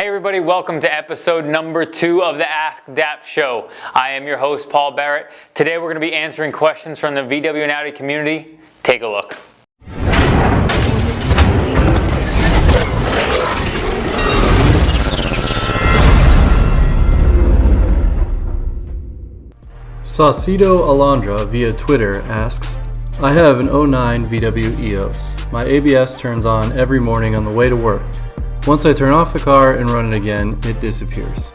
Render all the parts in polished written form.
Hey everybody, welcome to episode number 2 of the AskDAP show. I am your host, Paul Barrett. Today we're going to be answering questions from the VW and Audi community. Take a look. Saucedo Alondra via Twitter asks, I have an 09 VW EOS. My ABS turns on every morning on the way to work. Once I turn off the car and run it again, it disappears.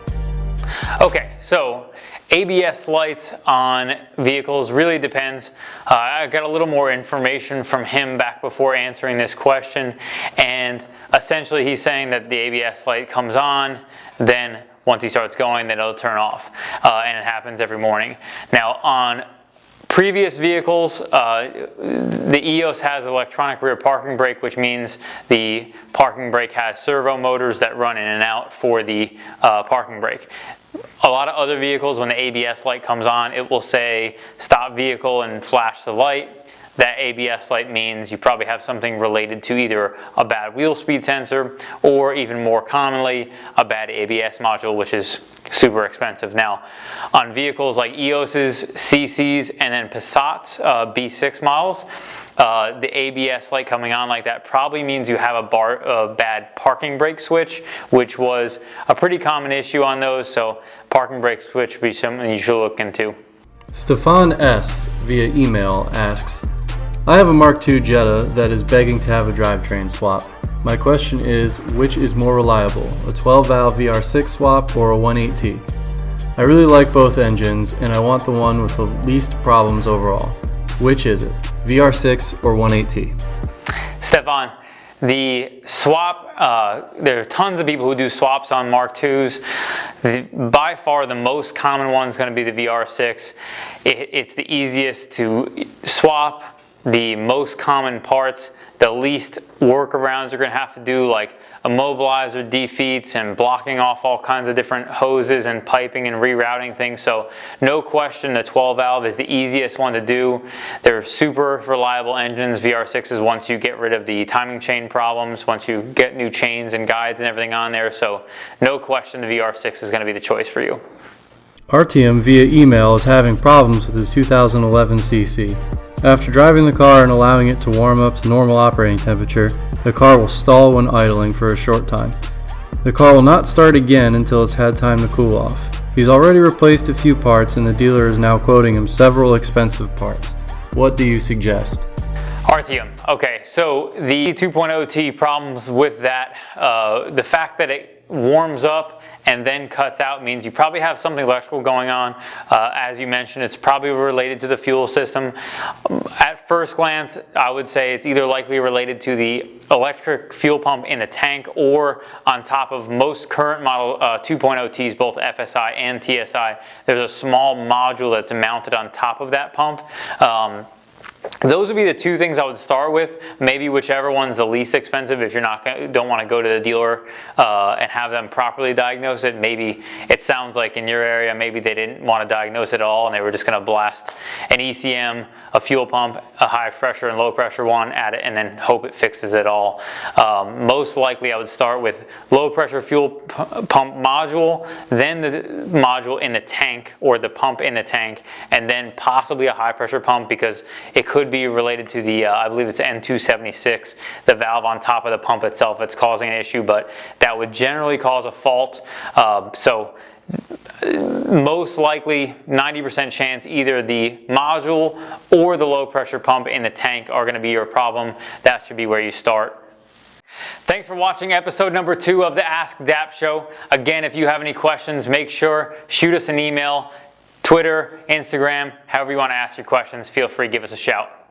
Okay, so ABS lights on vehicles really depends. I got a little more information from him back before answering this question, and essentially he's saying that the ABS light comes on, then once he starts going, then it'll turn off, and it happens every morning. Now on previous vehicles, the EOS has electronic rear parking brake, which means the parking brake has servo motors that run in and out for the parking brake. A lot of other vehicles, when the ABS light comes on, it will say stop vehicle and flash the light. That ABS light means you probably have something related to either a bad wheel speed sensor or even more commonly a bad ABS module, which is super expensive. Now on vehicles like EOS's, CC's, and then Passat's B6 models, the ABS light coming on like that probably means you have a bad parking brake switch, which was a pretty common issue on those, so parking brake switch would be something you should look into. Stefan S. via email asks, I have a Mark II Jetta that is begging to have a drivetrain swap. My question is, which is more reliable, a 12-valve VR6 swap or a 1.8T? I really like both engines and I want the one with the least problems overall. Which is it, VR6 or 1.8T? Stefan, the swap, there are tons of people who do swaps on Mark IIs. By far the most common one is going to be the VR6. It's the easiest to swap, the most common parts, the least workarounds you're going to have to do, like immobilizer defeats and blocking off all kinds of different hoses and piping and rerouting things. So no question the 12 valve is the easiest one to do. They're super reliable engines, VR6s, once you get rid of the timing chain problems, once you get new chains and guides and everything on there. So no question the VR6 is going to be the choice for you. Artyom via email is having problems with his 2011 CC. After driving the car and allowing it to warm up to normal operating temperature, the car will stall when idling for a short time. The car will not start again until it's had time to cool off. He's already replaced a few parts and the dealer is now quoting him several expensive parts. What do you suggest? Artyom, okay, so the 2.0T problems with that, the fact that it warms up and then cuts out means you probably have something electrical going on. As you mentioned, it's probably related to the fuel system. At first glance, I would say it's either likely related to the electric fuel pump in the tank or on top of most current model 2.0Ts, both FSI and TSI, there's a small module that's mounted on top of that pump. Those would be the two things I would start with. Maybe whichever one's the least expensive if you're don't want to go to the dealer and have them properly diagnose it. Maybe it sounds like in your area maybe they didn't want to diagnose it at all and they were just going to blast an ECM, a fuel pump, a high pressure and low pressure one at it and then hope it fixes it all. Most likely I would start with low pressure fuel pump module, then the module in the tank or the pump in the tank, and then possibly a high pressure pump because it could be related to the, I believe it's N276, the valve on top of the pump itself that's causing an issue, but that would generally cause a fault. So most likely 90% chance either the module or the low pressure pump in the tank are going to be your problem. That should be where you start. Thanks for watching episode number 2 of the AskDAP show. Again, if you have any questions, make sure shoot us an email. Twitter, Instagram, however you want to ask your questions, feel free to give us a shout.